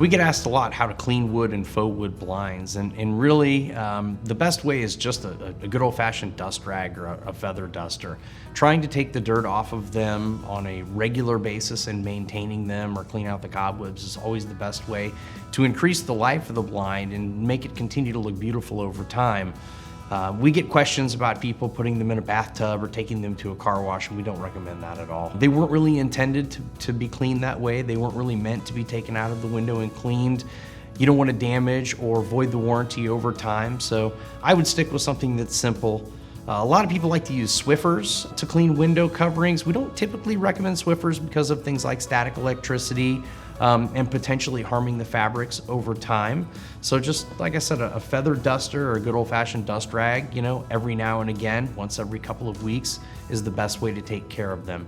We get asked a lot how to clean wood and faux wood blinds, and really the best way is just a good old-fashioned dust rag or a feather duster. Trying to take the dirt off of them on a regular basis and maintaining them or clean out the cobwebs is always the best way to increase the life of the blind and make it continue to look beautiful over time. We get questions about people putting them in a bathtub or taking them to a car wash, and we don't recommend that at all. They weren't really intended to be cleaned that way. They weren't really meant to be taken out of the window and cleaned. You don't want to damage or void the warranty over time, so I would stick with something that's simple. A lot of people like to use Swiffers to clean window coverings. We don't typically recommend Swiffers because of things like static electricity and potentially harming the fabrics over time. So just like I said, a feather duster or a good old-fashioned dust rag, every now and again, once every couple of weeks, is the best way to take care of them.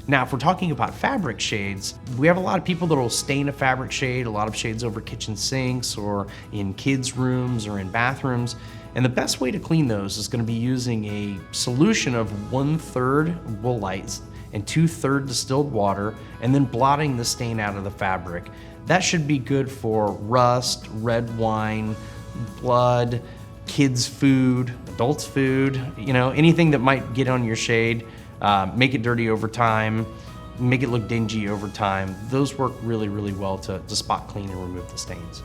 Now, if we're talking about fabric shades, we have a lot of people that will stain a fabric shade, a lot of shades over kitchen sinks or in kids' rooms or in bathrooms. And the best way to clean those is going to be using a solution of 1/3 woolite and 2/3 distilled water, and then blotting the stain out of the fabric. That should be good for rust, red wine, blood, kids' food, adults' food, anything that might get on your shade, make it dirty over time, make it look dingy over time. Those work really, really well to spot clean and remove the stains.